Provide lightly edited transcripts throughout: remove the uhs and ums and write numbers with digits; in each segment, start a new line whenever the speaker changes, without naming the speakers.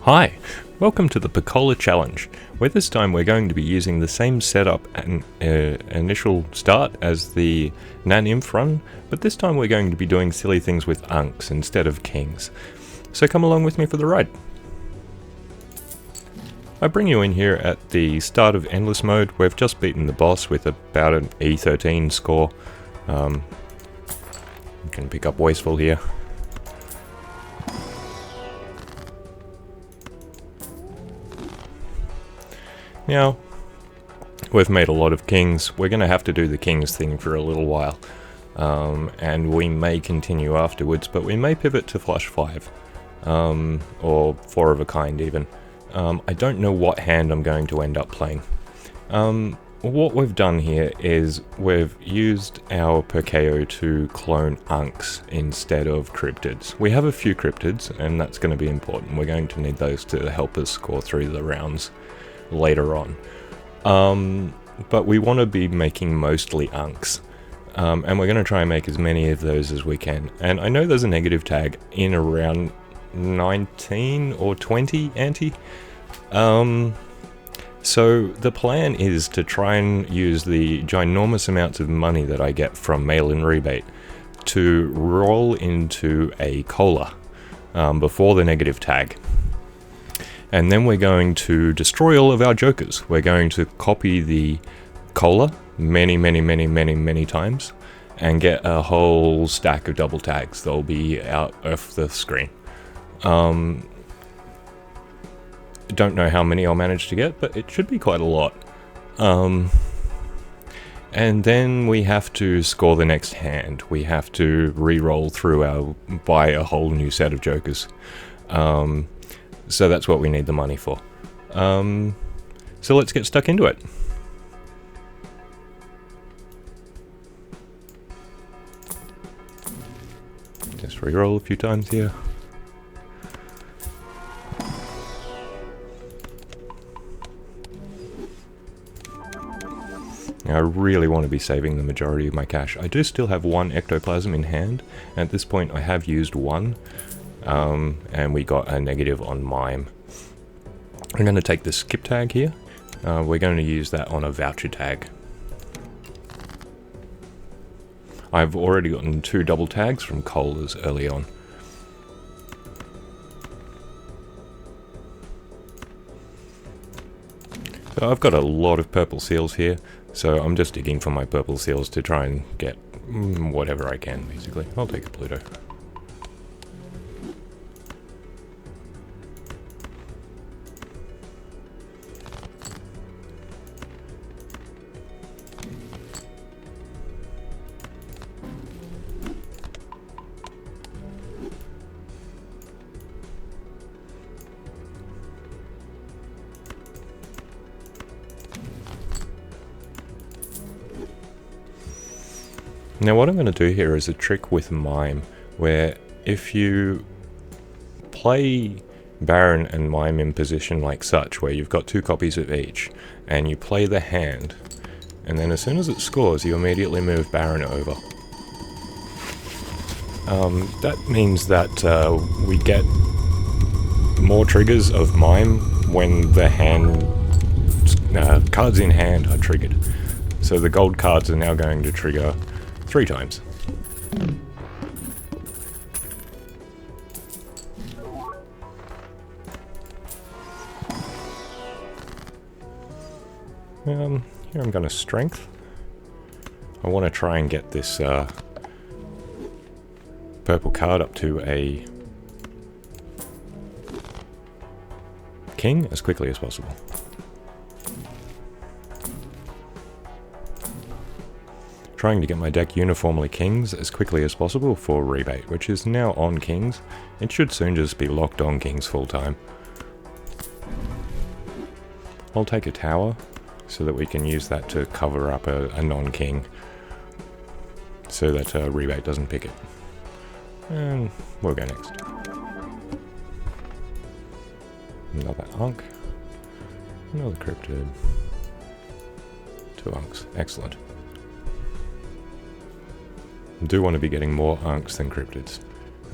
Hi, welcome to the Perkola challenge, where this time we're going to be using the same setup and initial start as the Nan-Imp run, but this time we're going to be doing silly things with ankhs instead of kings. So come along with me for the ride. I bring you in here at the start of Endless Mode. We've just beaten the boss with about an E13 score. You can pick up Wasteful here. Now, we've made a lot of kings. We're going to have to do the kings thing for a little while. And we may continue afterwards, but we may pivot to flush 5. Or 4 of a kind even. I don't know what hand I'm going to end up playing. What we've done here is we've used our Perkeo to clone ankhs instead of cryptids. We have a few cryptids, and that's going to be important. We're going to need those to help us score through the rounds later on. But we want to be making mostly ankhs. And we're going to try and make as many of those as we can. And I know there's a negative tag in around 19 or 20 anti. So the plan is to try and use the ginormous amounts of money that I get from mail-in rebate to roll into a cola before the negative tag. And then we're going to destroy all of our jokers. We're going to copy the cola many times and get a whole stack of double tags. They'll be out of the screen. Don't know how many I'll manage to get, but it should be quite a lot. And then we have to score the next hand. We have to re-roll through buy a whole new set of jokers. So that's what we need the money for. So let's get stuck into it. Just re-roll a few times here. Now, I really want to be saving the majority of my cash. I do still have 1 ectoplasm in hand. At this point I have used 1. And we got a negative on mime. I'm going to take the skip tag here. We're going to use that on a voucher tag. I've already gotten 2 double tags from colas early on. So I've got a lot of purple seals here, so I'm just digging for my purple seals to try and get whatever I can, basically. I'll take a Pluto. Now what I'm going to do here is a trick with mime, where if you play Baron and mime in position like such, where you've got 2 copies of each, and you play the hand, and then as soon as it scores you immediately move Baron over. That means that we get more triggers of mime when the hand cards in hand are triggered. So the gold cards are now going to trigger 3 times. Here I'm going to strength. I want to try and get this purple card up to a king as quickly as possible. Trying to get my deck uniformly kings as quickly as possible for rebate, which is now on kings. It should soon just be locked on kings full time. I'll take a tower so that we can use that to cover up a non-king, so that rebate doesn't pick it. And we'll go next. Another ankh. Another cryptid. 2 ankhs. Excellent. I do want to be getting more ankhs than cryptids.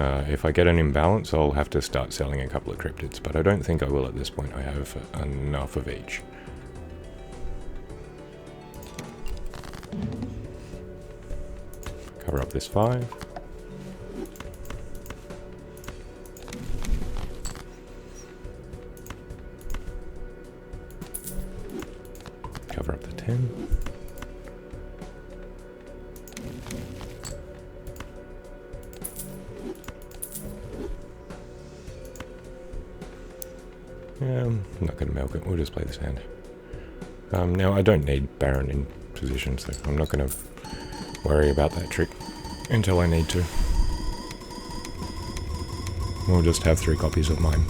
If I get an imbalance, I'll have to start selling a couple of cryptids, but I don't think I will at this point. I have enough of each. Cover up this 5. Cover up the 10. I'm not going to milk it, we'll just play this hand. Now I don't need Baron in position, so I'm not going to worry about that trick until I need to. We'll just have 3 copies of mine.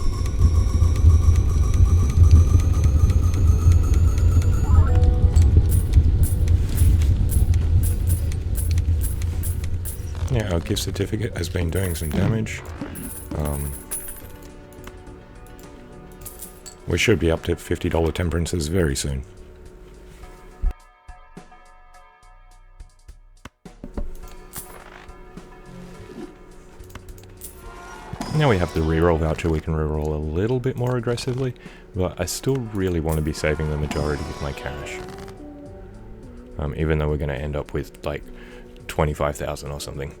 Yeah, our gift certificate has been doing some damage. We should be up to $50 temperances very soon. Now we have the reroll voucher, we can reroll a little bit more aggressively, but I still really want to be saving the majority of my cash. Even though we're going to end up with like 25,000 or something.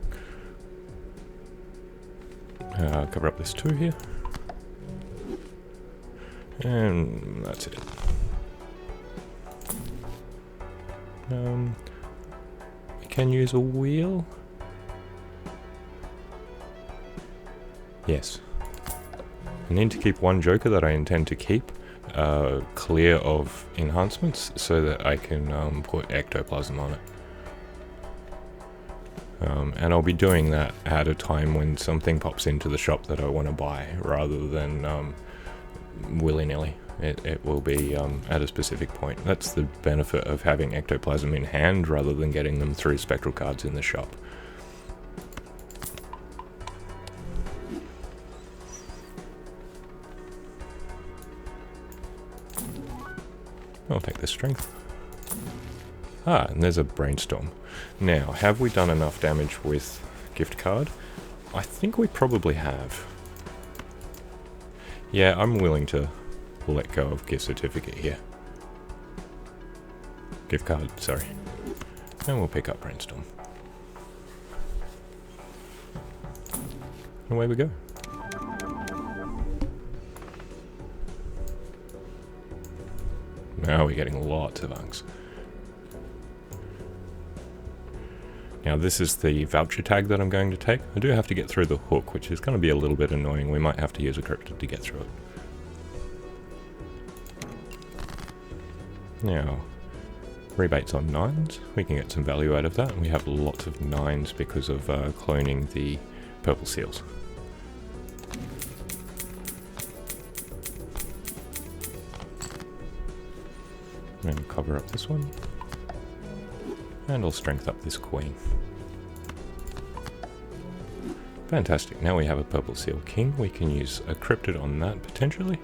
Cover up this 2 here. And that's it. I can use a wheel. Yes. I need to keep 1 joker that I intend to keep clear of enhancements so that I can put ectoplasm on it. And I'll be doing that at a time when something pops into the shop that I want to buy, rather than willy-nilly. It will be at a specific point. That's the benefit of having ectoplasm in hand rather than getting them through spectral cards in the shop. I'll take the strength. Ah, and there's a brainstorm. Now, have we done enough damage with gift card? I think we probably have. Yeah, I'm willing to let go of gift certificate here. Gift card, sorry. And we'll pick up brainstorm. And away we go. Now we're getting lots of unks. Now this is the voucher tag that I'm going to take. I do have to get through the hook, which is going to be a little bit annoying. We might have to use a cryptid to get through it. Now, rebates on 9s. We can get some value out of that. We have lots of 9s because of cloning the purple seals. And cover up this one. And I'll strength up this queen. Fantastic, now we have a purple seal king. We can use a cryptid on that potentially.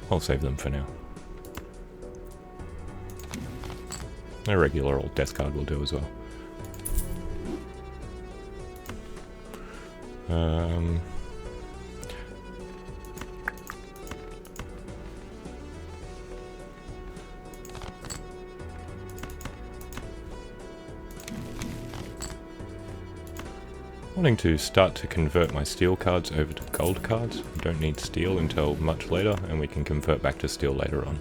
I'll save them for now. A regular old death card will do as well. Wanting to start to convert my steel cards over to gold cards. We don't need steel until much later, and we can convert back to steel later on.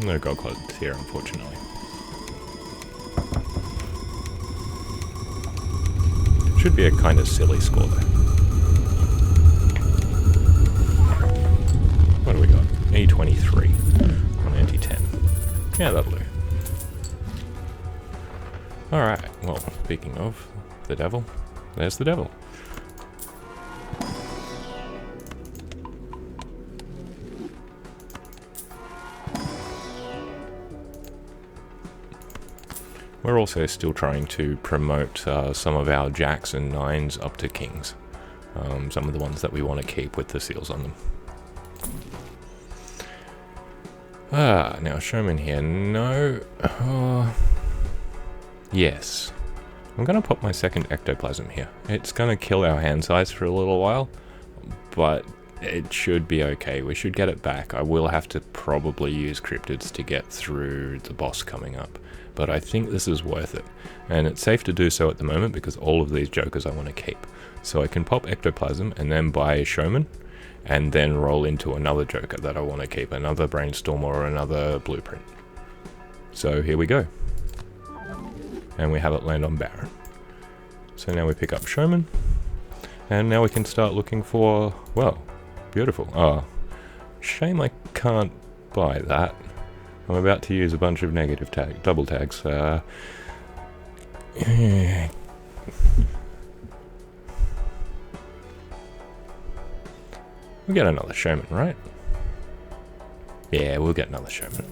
No gold cards here, unfortunately. Should be a kind of silly score though. What do we got? E23 on anti-10. Yeah, that'll do. Alright, well, speaking of the devil, there's the devil. We're also still trying to promote some of our jacks and nines up to kings. some of the ones that we want to keep with the seals on them. Now showman here. No. Yes. I'm going to pop my second ectoplasm here. It's going to kill our hand size for a little while, but it should be okay. We should get it back. I will have to probably use cryptids to get through the boss coming up, but I think this is worth it. And it's safe to do so at the moment because all of these jokers I want to keep. So I can pop ectoplasm and then buy a showman, and then roll into another joker that I want to keep, another brainstorm or another blueprint. So here we go. And we have it land on Baron. So now we pick up showman, and now we can start looking for, well, beautiful. Oh, shame I can't buy that. I'm about to use a bunch of negative double tags. We'll get another showman, right? Yeah, we'll get another showman.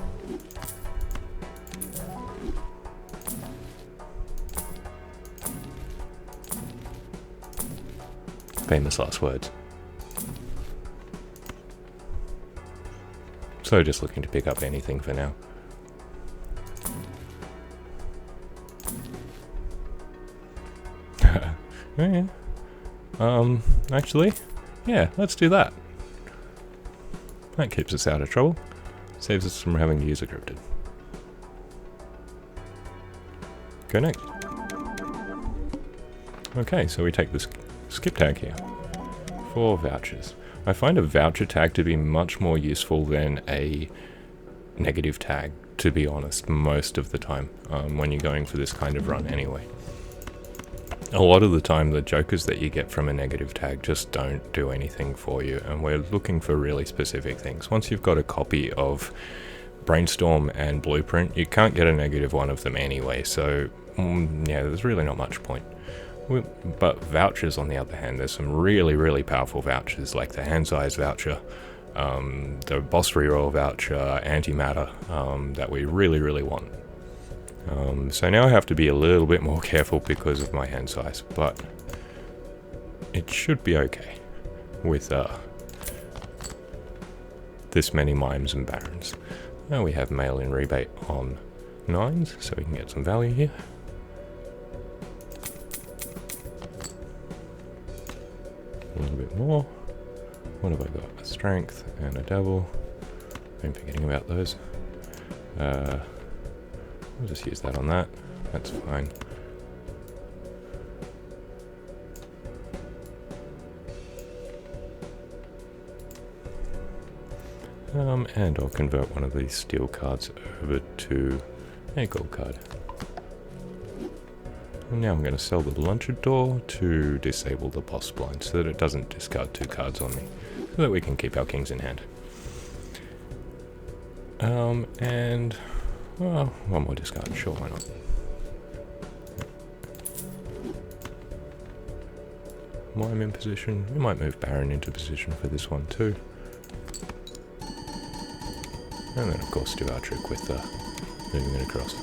Famous last words. So just looking to pick up anything for now. Yeah. Actually, yeah, let's do that. That keeps us out of trouble. Saves us from having to use a cryptid. Go next. Okay, so we take this skip tag here for vouchers. I find a voucher tag to be much more useful than a negative tag, to be honest, most of the time, when you're going for this kind of run anyway. A lot of the time the jokers that you get from a negative tag just don't do anything for you, and we're looking for really specific things. Once you've got a copy of Brainstorm and Blueprint, you can't get a negative one of them anyway, so yeah, there's really not much point. But vouchers, on the other hand, there's some really, really powerful vouchers, like the hand size voucher, the boss reroll voucher, antimatter, that we really, really want. So now I have to be a little bit more careful because of my hand size, but it should be okay with this many mimes and barons. Now we have mail-in rebate on 9s, so we can get some value here. A little bit more. What have I got? A strength and a devil. I'm forgetting about those. I'll just use that on that. That's fine. And I'll convert one of these steel cards over to a gold card. And now I'm going to sell the Lunchador to disable the boss blind so that it doesn't discard 2 cards on me, so that we can keep our kings in hand. And well, one more discard, sure, why not? Mime in position. We might move Baron into position for this one too. And then of course do our trick with moving it across.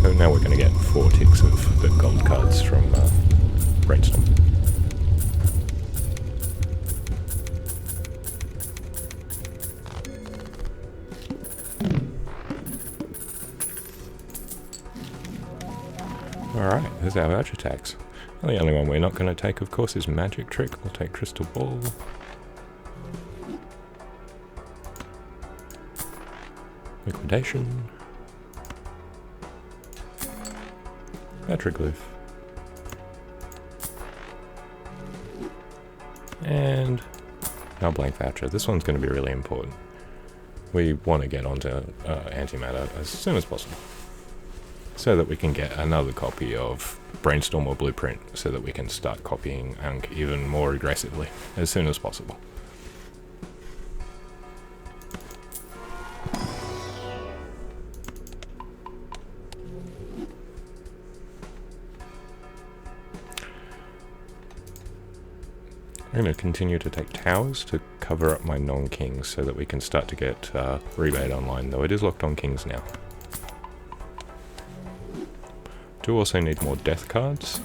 So now we're going to get 4 ticks of the gold cards from Brainstorm. Alright, there's our voucher tags. Well, the only one we're not going to take, of course, is Magic Trick. We'll take Crystal Ball. Liquidation. Petroglyph. And our blank voucher. This one's going to be really important. We want to get onto antimatter as soon as possible, so that we can get another copy of Brainstorm or Blueprint, so that we can start copying ankh even more aggressively as soon as possible. I'm going to continue to take towers to cover up my non-kings so that we can start to get rebate online, though it is locked on kings now. Do also need more death cards,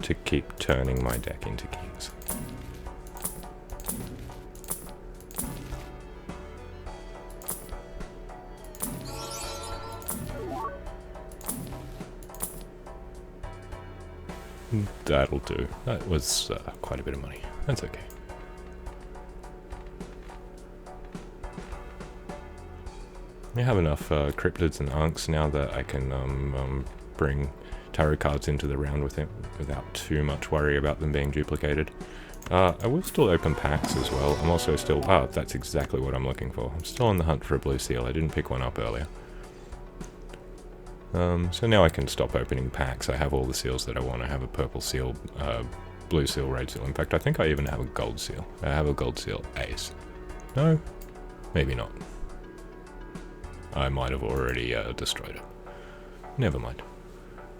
to keep turning my deck into kings. That'll do. That was quite a bit of money. That's okay. I have enough cryptids and ankhs now that I can bring tarot cards into the round with it without too much worry about them being duplicated. I will still open packs as well. I'm also still... that's exactly what I'm looking for. I'm still on the hunt for a blue seal. I didn't pick one up earlier. So now I can stop opening packs. I have all the seals that I want. I have a purple seal, blue seal, red seal. In fact, I think I even have a gold seal. I have a gold seal ace. No? Maybe not. I might have already destroyed it. Never mind.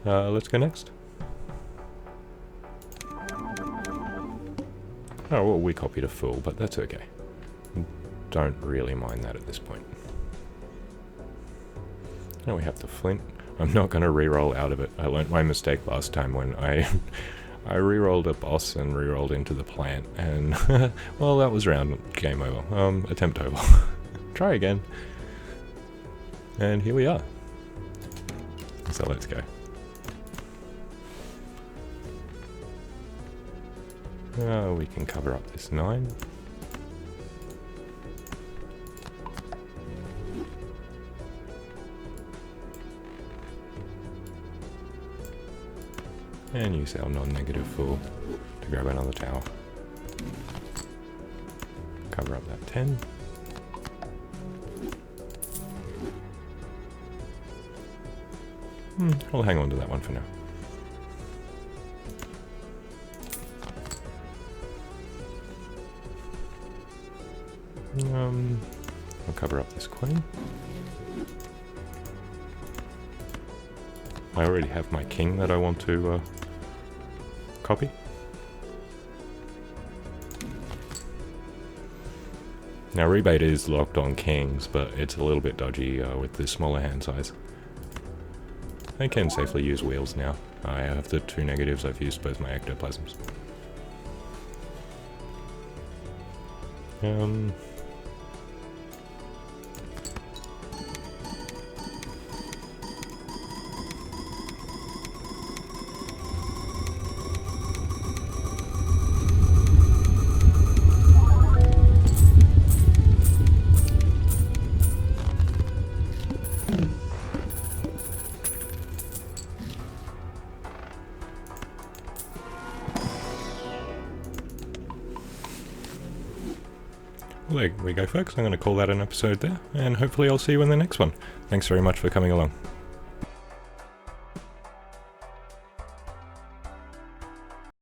Let's go next. Oh, well, we copied a fool, but that's okay. Don't really mind that at this point. Now we have the flint. I'm not going to reroll out of it. I learnt my mistake last time when I rerolled a boss and rerolled into the plant, and well, that was round. Game over. Attempt over. Try again. And here we are. So let's go. We can cover up this 9. And use our non-negative fool to grab another tower. Cover up that 10. I'll hang on to that one for now. I'll cover up this queen. I already have my king that I want to copy. Now rebate is locked on kings, but it's a little bit dodgy with the smaller hand size. I can safely use wheels now. I have the 2 negatives, I've used both my ectoplasms. Well, there we go, folks. I'm going to call that an episode there, and hopefully I'll see you in the next one. Thanks very much for coming along.